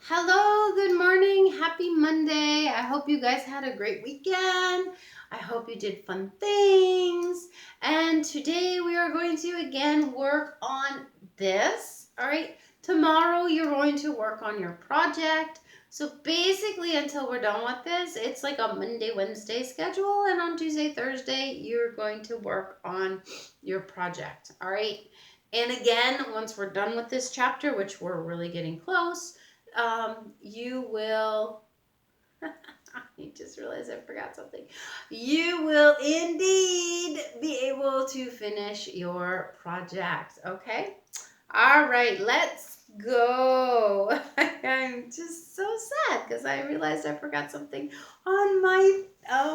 Hello, good morning, happy Monday. I hope you guys had a great weekend. I hope you did fun things. And today we are going to again work on this. All right, tomorrow you're going to work on your project. So basically, until we're done with this, it's like a Monday, Wednesday schedule. And on Tuesday, Thursday, you're going to work on your project. All right. And again, once we're done with this chapter, which we're really getting close, you will. I just realized I forgot something. You will indeed be able to finish your project. Okay? All right, let's go. I'm just so sad because I realized I forgot something on my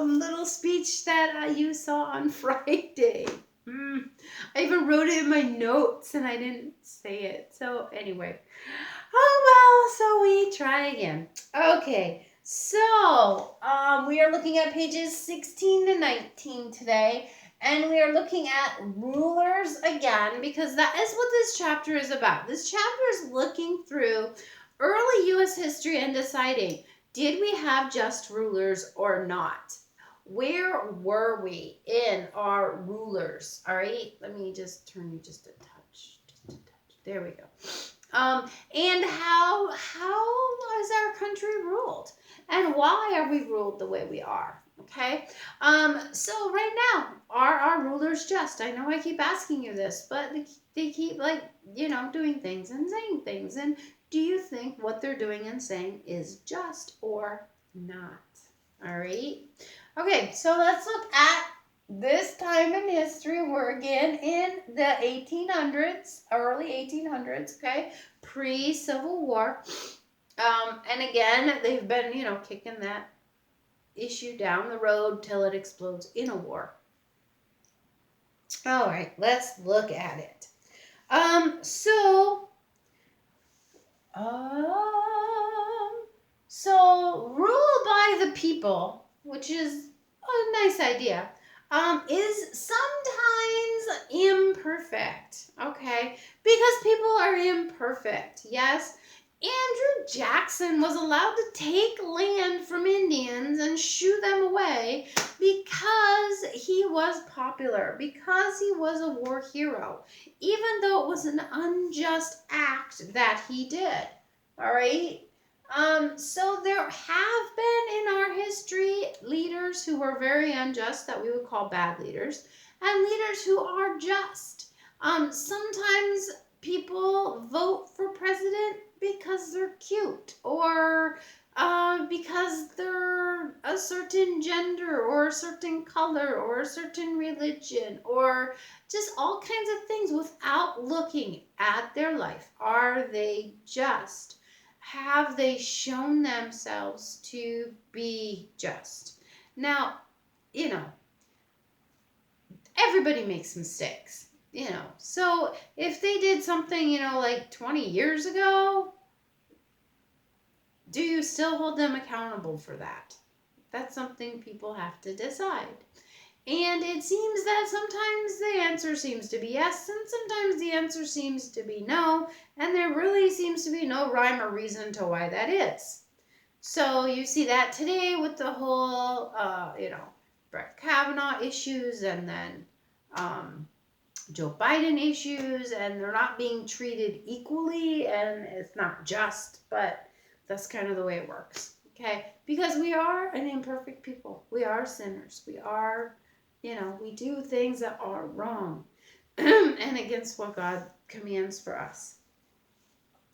little speech that you saw on Friday. I even wrote it in my notes and I didn't say it. So, anyway. Oh, well, so we try again. Okay, so we are looking at pages 16 to 19 today, and we are looking at rulers again because that is what this chapter is about. This chapter is looking through early U.S. history and deciding, did we have just rulers or not? Where were we in our rulers? All right, let me just turn you just a touch. There we go. And how is our country ruled, and why are we ruled the way we are? Okay. So right now, are our rulers just? I know I keep asking you this, but they keep doing things and saying things. And do you think what they're doing and saying is just or not? All right. Okay. So let's look at this time in history. We're again in the 1800s, early 1800s. Okay, pre-Civil War. And again, they've been, kicking that issue down the road till it explodes in a war. All right, let's look at it. So, rule by the people, which is a nice idea, is sometimes imperfect. Okay, because people are imperfect. Yes. Andrew Jackson was allowed to take land from Indians and shoo them away because he was popular, because he was a war hero, even though it was an unjust act that he did. All right? So there have been in our history leaders who were very unjust that we would call bad leaders, and leaders who are just. Sometimes people vote for president because they're cute, or because they're a certain gender or a certain color or a certain religion, or just all kinds of things without looking at their life. Are they just? Have they shown themselves to be just? Now, you know, everybody makes mistakes. So if they did something, like 20 years ago, do you still hold them accountable for that? That's something people have to decide. And it seems that sometimes the answer seems to be yes, and sometimes the answer seems to be no, and there really seems to be no rhyme or reason to why that is. So you see that today with the whole, Brett Kavanaugh issues, and then Joe Biden issues, and they're not being treated equally, and it's not just, but that's kind of the way it works. Okay? Because we are an imperfect people. We are sinners. We are, we do things that are wrong and against what God commands for us.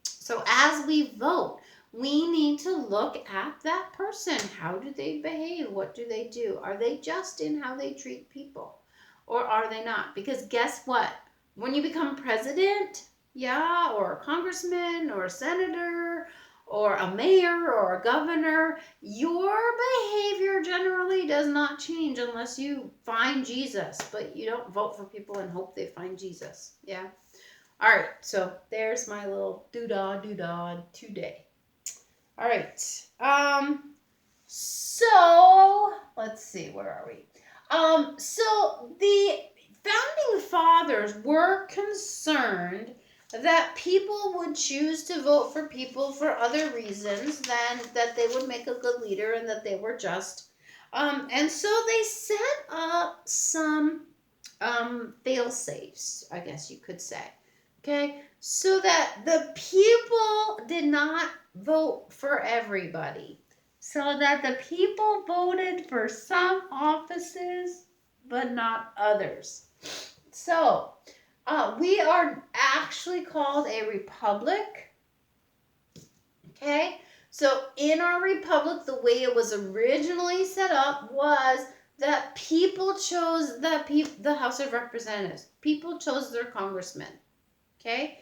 So as we vote, we need to look at that person. How do they behave? What do they do? Are they just in how they treat people? Or are they not? Because guess what? When you become president, or a congressman or a senator or a mayor or a governor, your behavior generally does not change unless you find Jesus. But you don't vote for people and hope they find Jesus. Yeah. All right. So there's my little doodah today. All right. So let's see, where are we? So the founding fathers were concerned that people would choose to vote for people for other reasons than that they would make a good leader and that they were just. And so they set up some fail safes, I guess you could say. Okay, so that the people did not vote for everybody. So that the people voted for some offices, but not others. So, we are actually called a republic. Okay, so in our republic, the way it was originally set up was that people chose the House of Representatives. People chose their congressmen. Okay,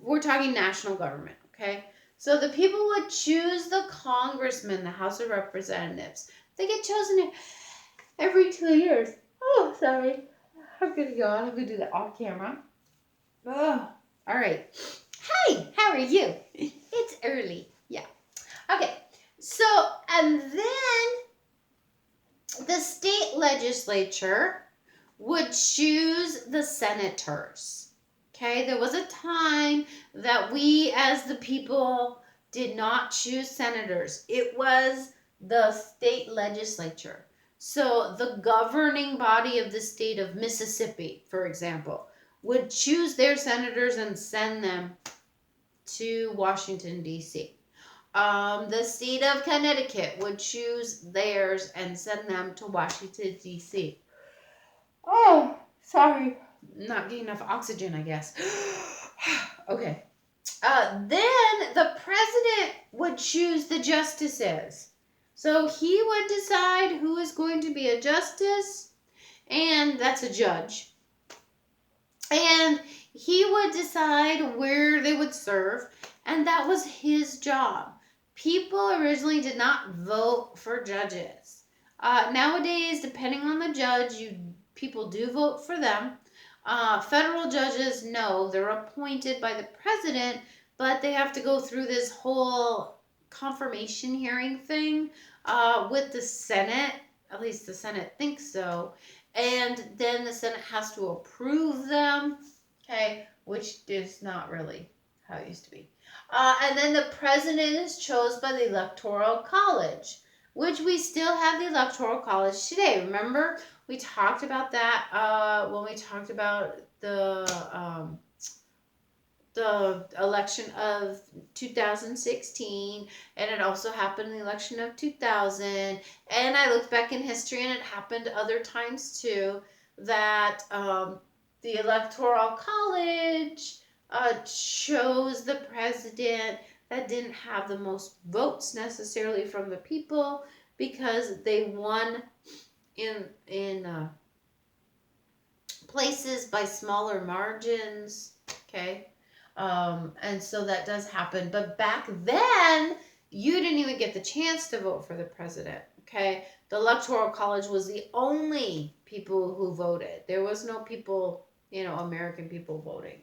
we're talking national government. Okay, so the people would choose the congressmen, the House of Representatives. They get chosen every 2 years. Oh, sorry. I'm gonna go on. I'm gonna do that off camera. Oh, all right. Hey, how are you? It's early. Yeah. Okay. So, and then the state legislature would choose the senators. Okay, there was a time that we as the people did not choose senators. It was the state legislature. So the governing body of the state of Mississippi, for example, would choose their senators and send them to Washington, D.C. The state of Connecticut would choose theirs and send them to Washington, D.C. Oh, sorry. Not getting enough oxygen, I guess. Okay. Then the president would choose the justices. So he would decide who is going to be a justice, and that's a judge. And he would decide where they would serve, and that was his job. People originally did not vote for judges. Nowadays, depending on the judge, people do vote for them. Federal judges, no, they're appointed by the president, but they have to go through this whole confirmation hearing thing with the Senate. At least the Senate thinks so. And then the Senate has to approve them, okay, which is not really how it used to be. And then the president is chosen by the Electoral College, which we still have the Electoral College today. Remember, we talked about that when we talked about the election of 2016, and it also happened in the election of 2000. And I looked back in history, and it happened other times too, that the Electoral College chose the president that didn't have the most votes necessarily from the people, because they won in places by smaller margins. Okay. And so that does happen. But back then, you didn't even get the chance to vote for the president. Okay. The Electoral College was the only people who voted. There was no people, American people voting.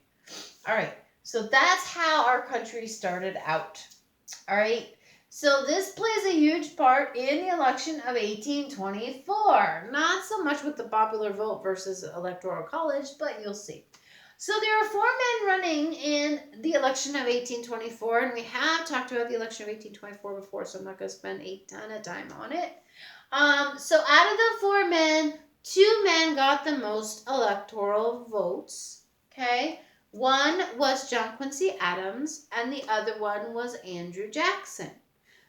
All right. So that's how our country started out. All right. So this plays a huge part in the election of 1824. Not so much with the popular vote versus Electoral College, but you'll see. So there are 4 men running in the election of 1824, and we have talked about the election of 1824 before, so I'm not going to spend a ton of time on it. So out of the 4 men, 2 men got the most electoral votes. Okay. One was John Quincy Adams, and the other one was Andrew Jackson.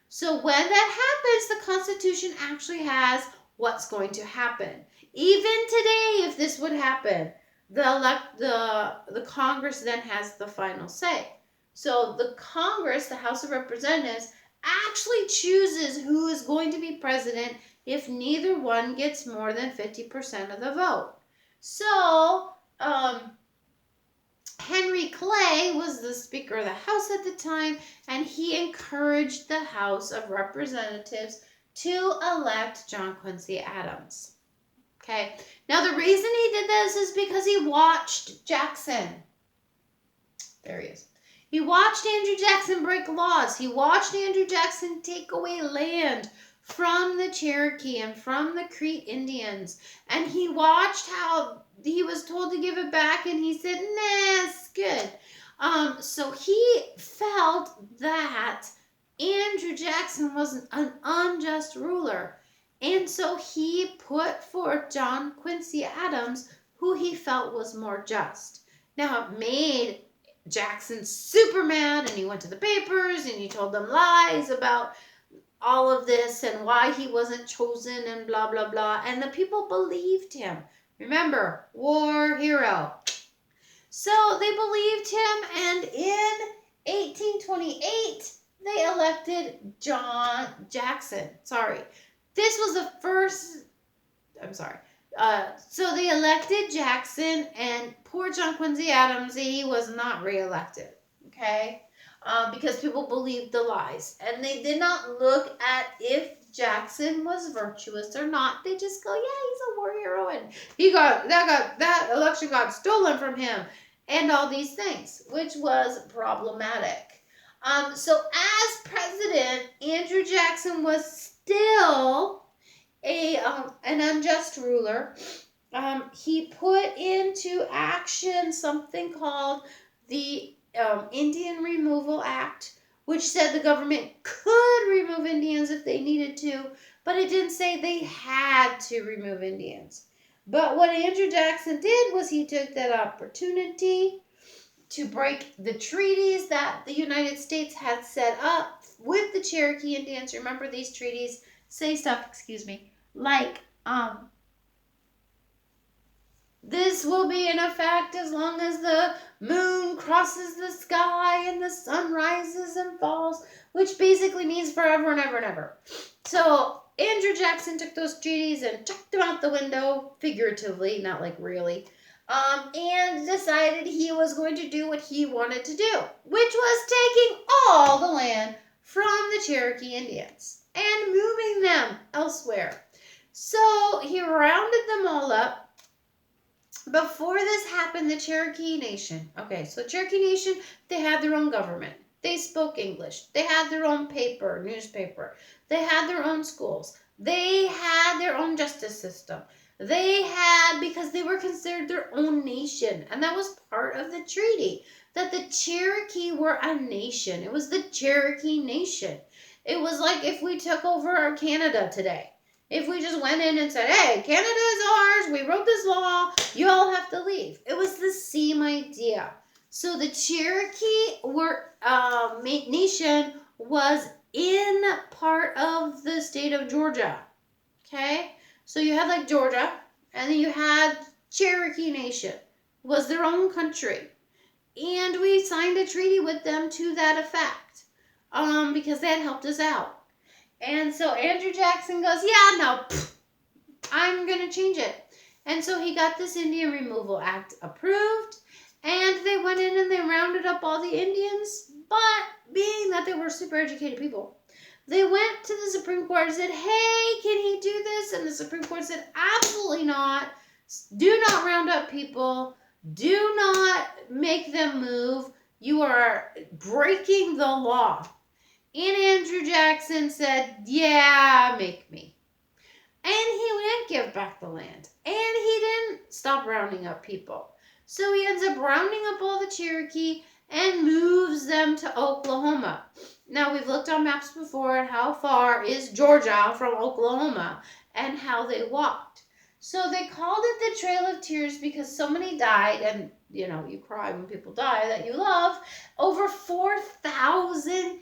So when that happens, the Constitution actually has what's going to happen. Even today, if this would happen, the Congress then has the final say. So the Congress, the House of Representatives, actually chooses who is going to be president if neither one gets more than 50% of the vote. So, Henry Clay was the Speaker of the House at the time, and he encouraged the House of Representatives to elect John Quincy Adams. Okay, now the reason he did this is because he watched Jackson. There he is. He watched Andrew Jackson break laws. He watched Andrew Jackson take away land from the Cherokee and from the Creek Indians. And he watched how he was told to give it back, and he said, nah, it's good. So he felt that Andrew Jackson was an unjust ruler. And so he put forth John Quincy Adams, who he felt was more just. Now, it made Jackson super mad, and he went to the papers and he told them lies about all of this and why he wasn't chosen and blah, blah, blah. And the people believed him. Remember, war hero. So they believed him, and in 1828, they elected John Jackson. Sorry. This was the first, I'm sorry. So they elected Jackson, and poor John Quincy Adams, he was not reelected, okay? Because people believed the lies. And they did not look at if Jackson was virtuous or not. They just go, yeah, he's a war hero, and that election got stolen from him, and all these things, which was problematic. So as president, Andrew Jackson was still an unjust ruler. He put into action something called the Indian Removal Act, which said the government could remove Indians if they needed to, but it didn't say they had to remove Indians. But what Andrew Jackson did was he took that opportunity to break the treaties that the United States had set up with the Cherokee Indians. Remember, these treaties say stuff, like, this will be in effect as long as the moon crosses the sky and the sun rises and falls, which basically means forever and ever and ever. So Andrew Jackson took those treaties and chucked them out the window, figuratively, not like really, and decided he was going to do what he wanted to do, which was taking all the land from the Cherokee Indians and moving them elsewhere. So he rounded them all up. Before this happened, the Cherokee Nation. Okay, so Cherokee Nation, they had their own government. They spoke English. They had their own newspaper. They had their own schools. They had their own justice system. Because they were considered their own nation. And that was part of the treaty, that the Cherokee were a nation. It was the Cherokee Nation. It was like if we took over Canada today. If we just went in and said, hey, Canada is ours, we wrote this law, you all have to leave. It was the same idea. So the Cherokee nation was in part of the state of Georgia. Okay? So you had like Georgia, and then you had Cherokee Nation. It was their own country. And we signed a treaty with them to that effect, because they had helped us out. And so Andrew Jackson goes, yeah, no, I'm going to change it. And so he got this Indian Removal Act approved, and they went in and they rounded up all the Indians. But being that they were super educated people, they went to the Supreme Court and said, hey, can he do this? And the Supreme Court said, absolutely not. Do not round up people. Do not make them move. You are breaking the law. And Andrew Jackson said, yeah, make me. And he didn't give back the land. And he didn't stop rounding up people. So he ends up rounding up all the Cherokee and moves them to Oklahoma. Now, we've looked on maps before at how far is Georgia from Oklahoma and how they walked. So they called it the Trail of Tears because so many died, and you cry when people die that you love. Over 4,000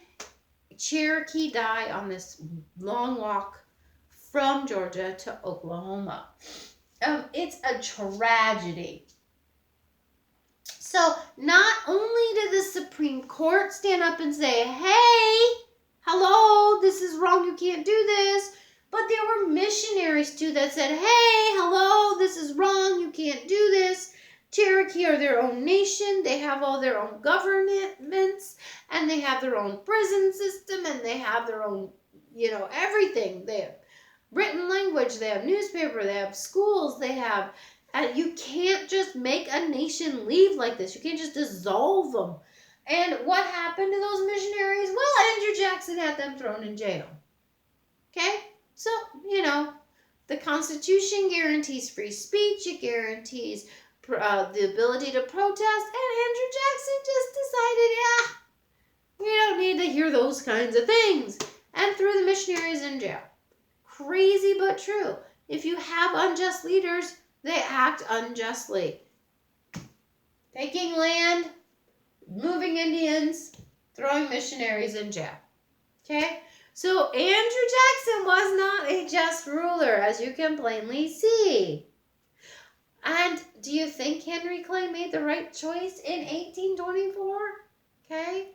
Cherokee die on this long walk from Georgia to Oklahoma. It's a tragedy. So not only did the Supreme Court stand up and say, hey, hello, this is wrong, you can't do this, but there were missionaries too that said, hey, hello, this is wrong, you can't do this. Cherokee are their own nation. They have all their own governments, and they have their own prison system, and they have their own, everything. They have written language, they have newspaper, they have schools, they have, you can't just make a nation leave like this. You can't just dissolve them. And what happened to those missionaries? Well, Andrew Jackson had them thrown in jail. Okay? So, the Constitution guarantees free speech. It guarantees the ability to protest, and Andrew Jackson just decided, yeah, we don't need to hear those kinds of things, and threw the missionaries in jail. Crazy but true. If you have unjust leaders, they act unjustly. Taking land, moving Indians, throwing missionaries in jail. Okay? So Andrew Jackson was not a just ruler, as you can plainly see. And do you think Henry Clay made the right choice in 1824? Okay?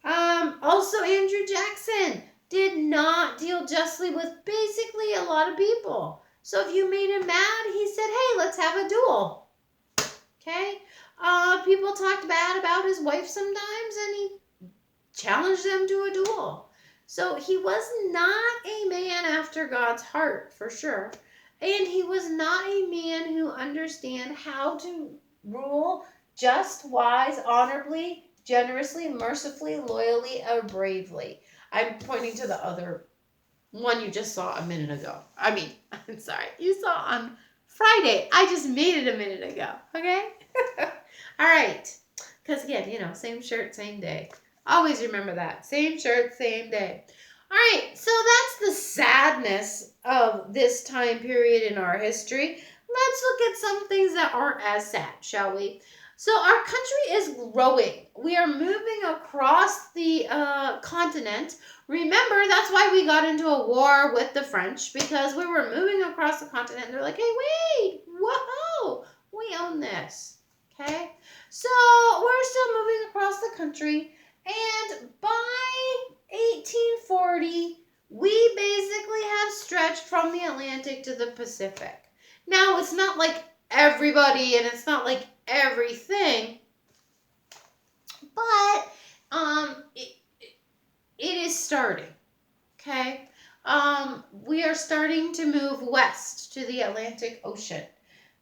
Also, Andrew Jackson did not deal justly with basically a lot of people. So if you made him mad, he said, hey, let's have a duel. Okay? People talked bad about his wife sometimes, and he challenged them to a duel. So he was not a man after God's heart, for sure. And he was not a man who understood how to rule just, wise, honorably, generously, mercifully, loyally, or bravely. I'm pointing to the other one you just saw a minute ago. I mean, I'm sorry, you saw on Friday. I just made it a minute ago, okay? All right. Because again, same shirt, same day. Always remember that. Same shirt, same day. All right, so that's the sadness of this time period in our history. Let's look at some things that aren't as sad, shall we? So our country is growing. We are moving across the continent. Remember, that's why we got into a war with the French, because we were moving across the continent. And they're like, hey, wait, whoa, we own this, okay? So we're still moving across the country. And by 1840, we basically have stretched from the Atlantic to the Pacific. Now, it's not like everybody and it's not like everything, but it is starting, okay? We are starting to move west to the Atlantic Ocean.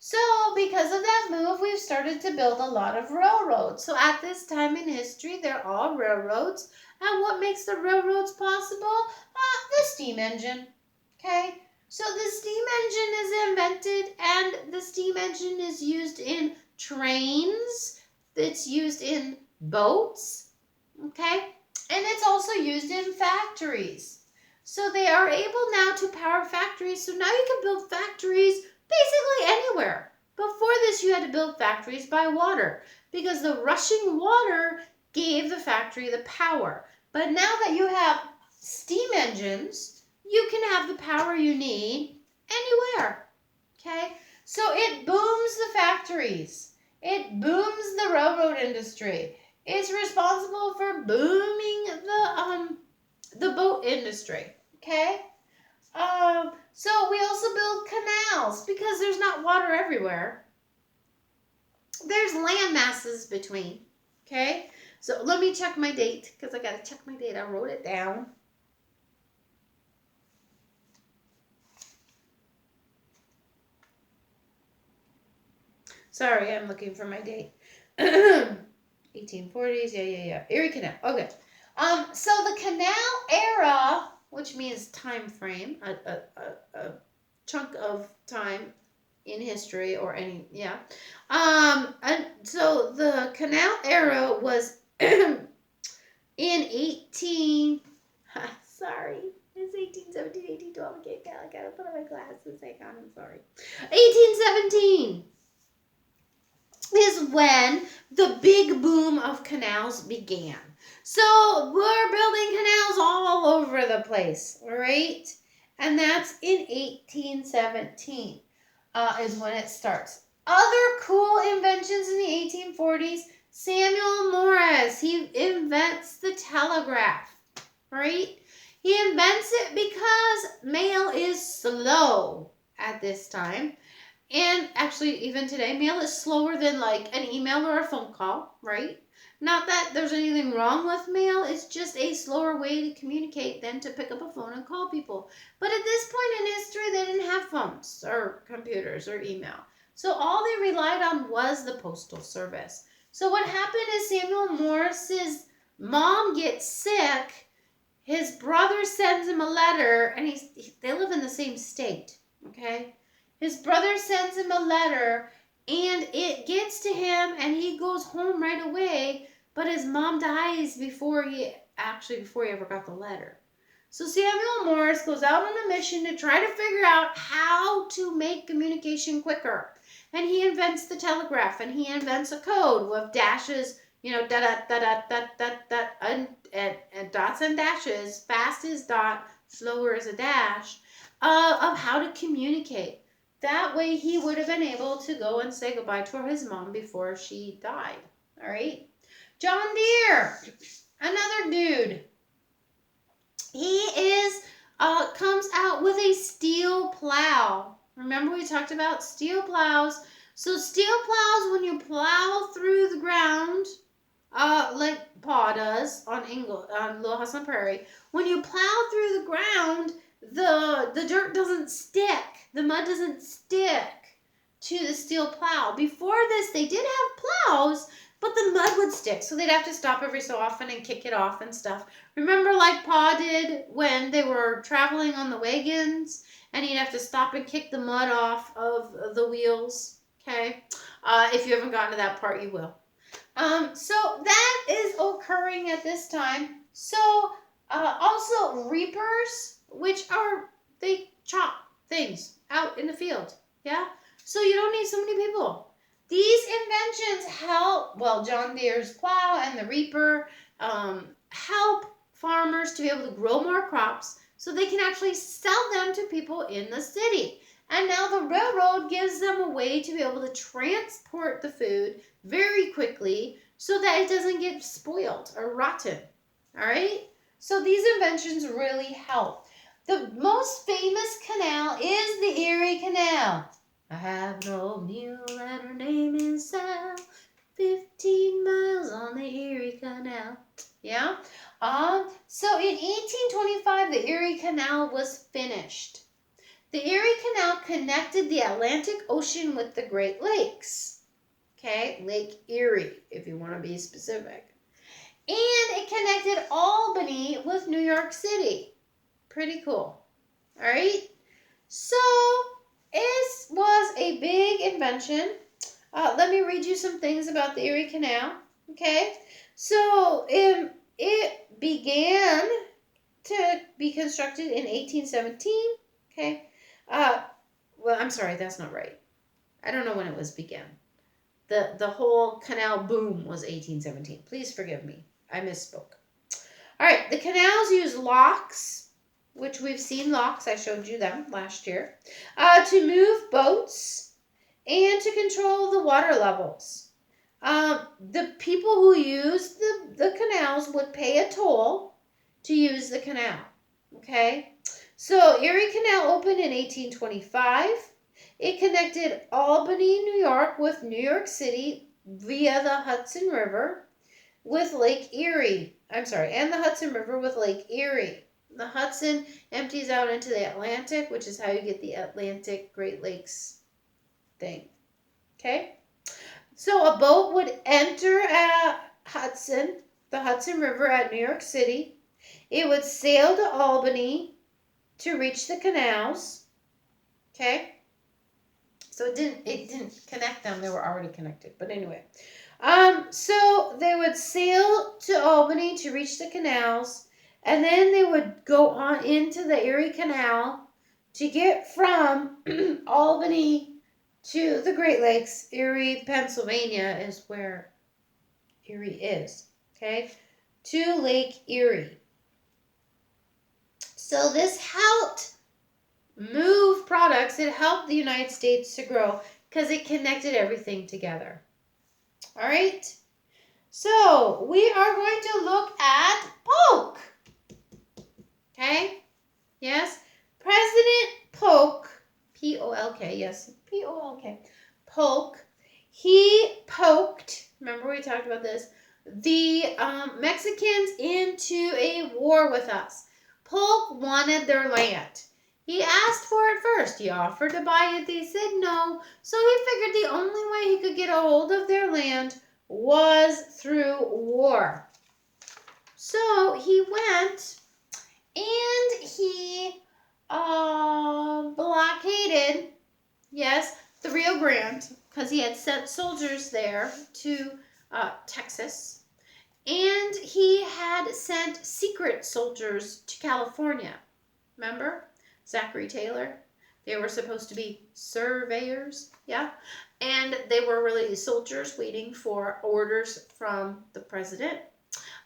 So because of that move, we've started to build a lot of railroads. So at this time in history, they're all railroads. And what makes the railroads possible? The steam engine. Okay? So the steam engine is invented, and the steam engine is used in trains. It's used in boats. Okay? And it's also used in factories. So they are able now to power factories. So now you can build factories basically anywhere. Before this, you had to build factories by water because the rushing water gave the factory the power. But now that you have steam engines, you can have the power you need anywhere. Okay? So it booms the factories. It booms the railroad industry. It's responsible for booming the boat industry. Okay? So we also build canals because there's not water everywhere. There's land masses between. Okay? So let me check my date because I got to check my date. I wrote it down. Sorry, I'm looking for my date. 1840s, yeah. Erie Canal. Okay. So the canal era, which means time frame, a chunk of time in history or any, yeah. And so the canal era was in 18, it's 1817, 1812, okay, I gotta put on my glasses, hang on, I'm sorry. 1817 is when the big boom of canals began. So we're building canals all over the place, all right? And that's in 1817 is when it starts. Other cool inventions in the 1840s, Samuel Morse, he invents the telegraph, right? He invents it because mail is slow at this time. And actually, even today, mail is slower than like an email or a phone call, right? Not that there's anything wrong with mail. It's just a slower way to communicate than to pick up a phone and call people. But at this point in history, they didn't have phones or computers or email. So all they relied on was the postal service. So what happened is Samuel Morse's mom gets sick. His brother sends him a letter, and they live in the same state, okay? His brother sends him a letter, and it gets to him and he goes home right away, but his mom dies before he ever got the letter. So Samuel Morse goes out on a mission to try to figure out how to make communication quicker. And he invents the telegraph, and he invents a code with dashes, da da da da da da da, and dots and dashes, fast as dot, slower as a dash, of how to communicate. That way he would have been able to go and say goodbye to his mom before she died. All right. John Deere, another dude. He comes out with a steel plow. Remember we talked about steel plows. So steel plows, when you plow through the ground, like Pa does on Little House on the Prairie, when you plow through the ground, the dirt doesn't stick. The mud doesn't stick to the steel plow. Before this, they did have plows, but the mud would stick, so they'd have to stop every so often and kick it off and stuff. Remember like Pa did when they were traveling on the wagons, and he'd have to stop and kick the mud off of the wheels, okay? If you haven't gotten to that part, you will. So that is occurring at this time. So also reapers, which are, they chop things out in the field, yeah? So you don't need so many people. These inventions help, John Deere's plow and the reaper help farmers to be able to grow more crops so they can actually sell them to people in the city. And now the railroad gives them a way to be able to transport the food very quickly so that it doesn't get spoiled or rotten. All right? So these inventions really help. The most famous canal is the Erie Canal. I have no mule and her name is Sal, 15 miles on the Erie Canal. Yeah? So in 1825, the Erie Canal was finished. The Erie Canal connected the Atlantic Ocean with the Great Lakes. Okay? Lake Erie, if you want to be specific. And it connected Albany with New York City. Pretty cool. All right? So it was a big invention. Let me read you some things about the Erie Canal. Okay, so it began to be constructed in 1817. Okay, I'm sorry, that's not right. I don't know when it was began. The whole canal boom was 1817. Please forgive me. I misspoke. All right, the canals use locks, which we've seen locks, I showed you them last year, to move boats and to control the water levels. The people who use the canals would pay a toll to use the canal, okay? So Erie Canal opened in 1825. It connected Albany, New York with New York City via the Hudson River with Lake Erie. And the Hudson River with Lake Erie. The Hudson empties out into the Atlantic, which is how you get the Atlantic Great Lakes thing. Okay? So a boat would enter at the Hudson River at New York City. It would sail to Albany to reach the canals. Okay? So it didn't connect them. They were already connected. But anyway. So they would sail to Albany to reach the canals. And then they would go on into the Erie Canal to get from Albany to the Great Lakes. Erie, Pennsylvania is where Erie is, okay? To Lake Erie. So this helped move products. It helped the United States to grow because it connected everything together. All right? So we are going to look at Polk. Okay? Yes? President Polk, P-O-L-K, yes, P-O-L-K, Polk, he poked, remember we talked about this, the Mexicans into a war with us. Polk wanted their land. He asked for it first. He offered to buy it. They said no. So he figured the only way he could get a hold of their land was through war. So he went and he blockaded, yes, the Rio Grande, because he had sent soldiers there to Texas. And he had sent secret soldiers to California. Remember? Zachary Taylor. They were supposed to be surveyors, yeah? And they were really soldiers waiting for orders from the president.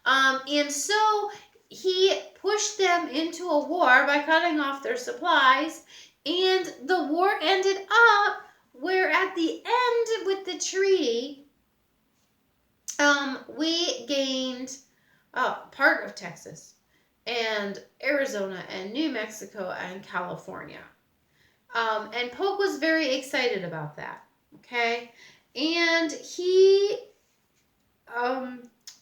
And so he pushed them into a war by cutting off their supplies. And the war ended up where at the end with the treaty, we gained part of Texas and Arizona and New Mexico and California. And Polk was very excited about that, okay? And he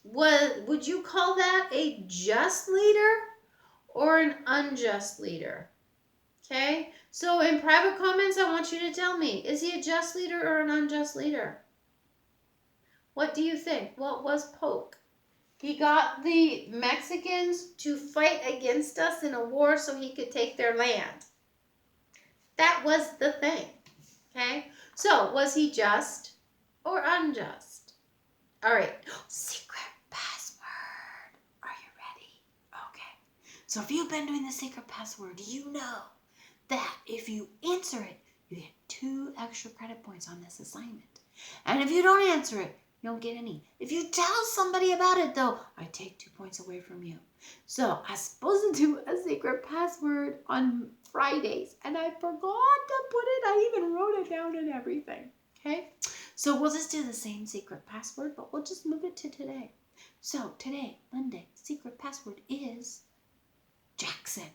would you call that a just leader or an unjust leader? Okay? So in private comments, I want you to tell me, is he a just leader or an unjust leader? What do you think? What was Polk? He got the Mexicans to fight against us in a war so he could take their land. That was the thing. Okay? So, was he just or unjust? All right. Secret password. Are you ready? Okay. So, if you've been doing the secret password, you know that if you answer it, you get 2 extra credit points on this assignment. And if you don't answer it, you don't get any. If you tell somebody about it, though, I take 2 points away from you. So I was supposed to do a secret password on Fridays, and I forgot to put it. I even wrote it down and everything. Okay? So we'll just do the same secret password, but we'll just move it to today. So today, Monday, secret password is Jackson.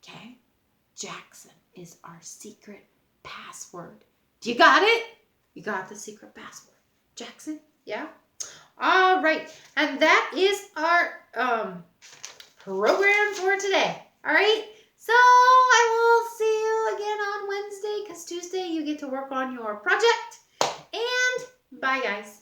Okay? Jackson is our secret password. Do you got it? You got the secret password. Jackson, yeah? All right, and that is our program for today. All right, so I will see you again on Wednesday because Tuesday you get to work on your project. And bye, guys.